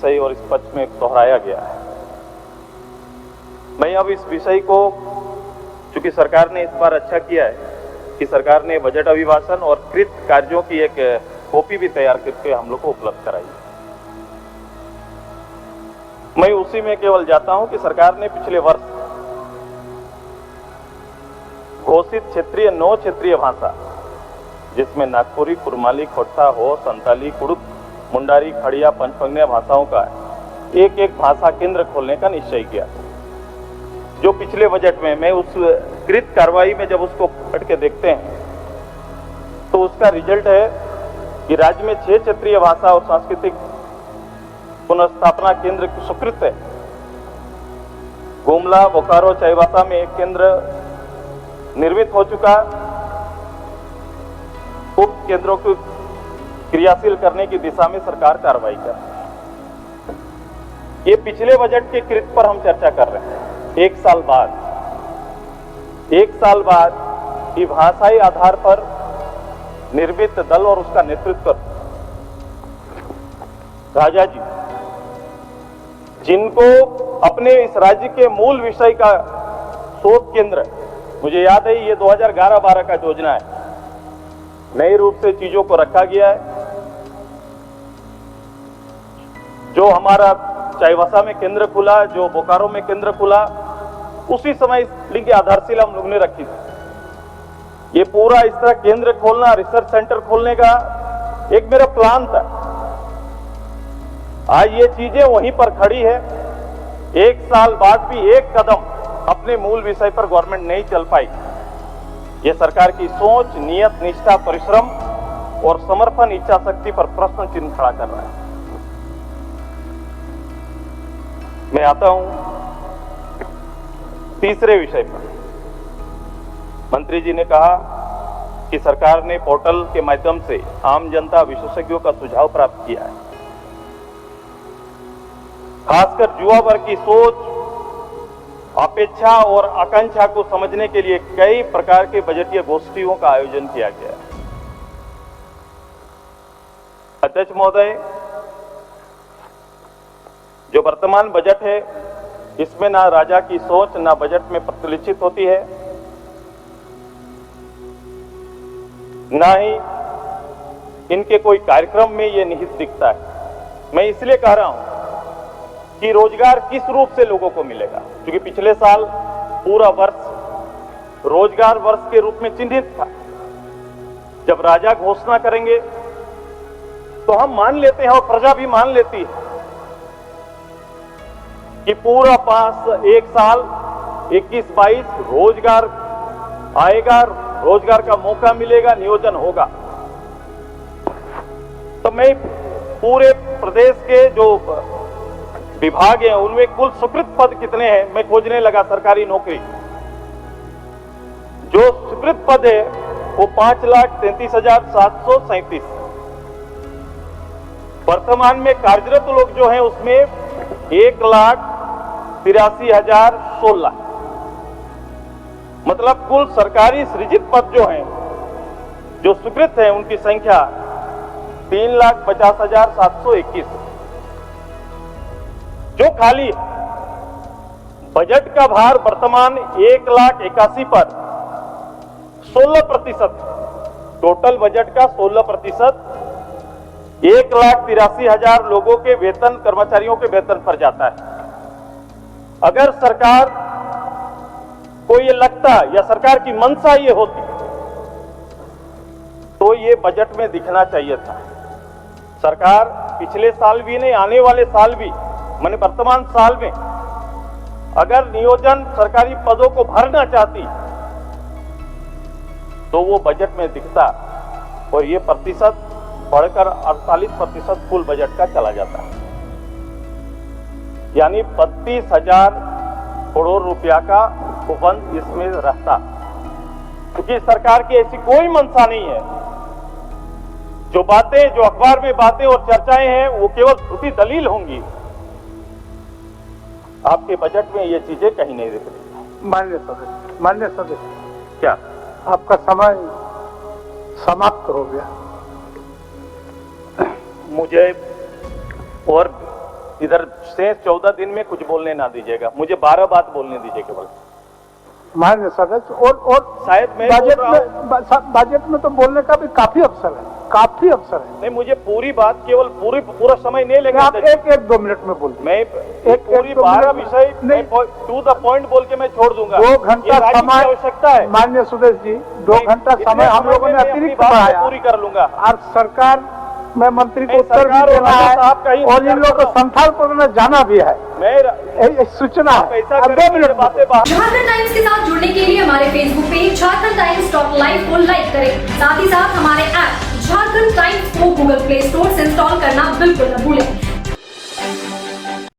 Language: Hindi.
विषय और इस पक्ष में दोहराया गया है। मैं अब इस विषय को, चूंकि सरकार ने इस बार अच्छा किया है कि सरकार ने बजट अभिभाषण और कृत कार्यों की एक कॉपी भी तैयार करके हम लोग को उपलब्ध कराई। मैं उसी में केवल जाता हूं कि सरकार ने पिछले वर्ष घोषित क्षेत्रीय 9 क्षेत्रीय भाषा, जिसमें नागपुरी, कुरमाली, खोट्टा, हो, संताली, कुड़ुक, मुंडारी, खड़िया, पंचपंगनिया भाषाओं का एक एक भाषा केंद्र खोलने का निश्चय किया। जो पिछले बजट में, मैं उस कृत कार्रवाई में जब उसको पढ़ के देखते हैं तो उसका रिजल्ट है कि राज्य में 6 क्षेत्रीय भाषा और सांस्कृतिक पुनर्स्थापना केंद्र स्वीकृत है। गुमला, बोकारो, चाईबासा में एक केंद्र निर्मित हो चुका। उप केंद्रों को क्रियाशील करने की दिशा में सरकार कार्रवाई कर रही है। ये पिछले बजट के कृत पर हम चर्चा कर रहे हैं। एक साल बाद की भाषाई आधार पर निर्मित दल और उसका नेतृत्व राजा जी, जिनको अपने इस राज्य के मूल विषय का शोध केंद्र, मुझे याद है ये 2011-12 का योजना है, नए रूप से चीजों को रखा गया है। जो हमारा चाईबासा में केंद्र खुला, जो बोकारो में केंद्र खुला, उसी समय इस की आधारशिला हम लोग ने रखी थी। ये पूरा इस तरह केंद्र खोलना, रिसर्च सेंटर खोलने का एक मेरा प्लान था। आज ये चीजें वहीं पर खड़ी है। एक साल बाद भी एक कदम अपने मूल विषय पर गवर्नमेंट नहीं चल पाई। ये सरकार की सोच, नियत, निष्ठा, परिश्रम और समर्पण, इच्छा शक्ति पर प्रश्न चिन्ह खड़ा कर रहा है। मैं आता हूं तीसरे विषय पर। मंत्री जी ने कहा कि सरकार ने पोर्टल के माध्यम से आम जनता, विशेषज्ञों का सुझाव प्राप्त किया है। खासकर युवा वर्ग की सोच, अपेक्षा और आकांक्षा को समझने के लिए कई प्रकार के बजटीय गोष्ठियों का आयोजन किया गया है। अध्यक्ष महोदय, जो वर्तमान बजट है, इसमें ना राजा की सोच ना बजट में प्रतिलिखित होती है, ना ही इनके कोई कार्यक्रम में ये निहित दिखता है। मैं इसलिए कह रहा हूं कि रोजगार किस रूप से लोगों को मिलेगा, क्योंकि पिछले साल पूरा वर्ष रोजगार वर्ष के रूप में चिन्हित था। जब राजा घोषणा करेंगे तो हम मान लेते हैं और प्रजा भी मान लेती है कि पूरा एक साल 21-22 रोजगार आएगा, रोजगार का मौका मिलेगा, नियोजन होगा। तो मैं पूरे प्रदेश के जो विभाग हैं उनमें कुल स्वीकृत पद कितने हैं मैं खोजने लगा। सरकारी नौकरी जो स्वीकृत पद है वो 5,33,737। वर्तमान में कार्यरत लोग जो हैं उसमें 1,83,016। मतलब कुल सरकारी सृजित पद जो हैं, जो स्वीकृत हैं, उनकी संख्या 3,50,721। जो खाली बजट का भार वर्तमान 1,81,000 पर 16%, टोटल बजट का 16% 1,83,000 लोगों के वेतन, कर्मचारियों के वेतन पर जाता है। अगर सरकार को ये लगता या सरकार की मंशा ये होती तो ये बजट में दिखना चाहिए था। सरकार पिछले साल भी नहीं, आने वाले साल भी, माने वर्तमान साल में अगर नियोजन सरकारी पदों को भरना चाहती तो वो बजट में दिखता और ये प्रतिशत बढ़कर 48% कुल बजट का चला जाता है। यानी 32,000 करोड़ रुपया का उपबंध इसमें रहता, क्योंकि सरकार की ऐसी कोई मंशा नहीं है। जो बातें, जो अखबार में बातें और चर्चाएं हैं वो केवल झूठी दलील होंगी। आपके बजट में ये चीजें कहीं नहीं दिख रही। माननीय सदस्य, क्या आपका समय समाप्त हो गया। मुझे और इधर से 14 दिन में कुछ बोलने ना दीजिएगा, मुझे 12 बात बोलने दीजिए केवल। मान्य सदस्य, और शायद मैं बजट में तो बोलने का भी काफी अवसर है, काफी अवसर है। नहीं, मुझे पूरी बात केवल पूरा समय नहीं लेंगे आप एक 2 मिनट में बोल, मैं पूरी 12 विषय नहीं टू द पॉइंट बोल के मैं छोड़ दूंगा। 2 घंटा समय आवश्यकता है। मान्य सुदेश जी, 2 घंटा समय हम लोगों ने अतिरिक्त बढ़ाया, पूरी कर लूंगा। और सरकार में मंत्री को उत्तर भी सरकार देना है और इन लोगों को इंतजार संथालपुर में जाना भी है, सूचना है। अब 2 मिनट बातें झारखंड टाइम्स के साथ जुड़ने के लिए हमारे Facebook page Jharkhand times .live को लाइक करें। साथ ही साथ हमारे ऐप झारखंड टाइम्स को गूगल प्ले स्टोर से इंस्टॉल करना बिल्कुल न भूलें।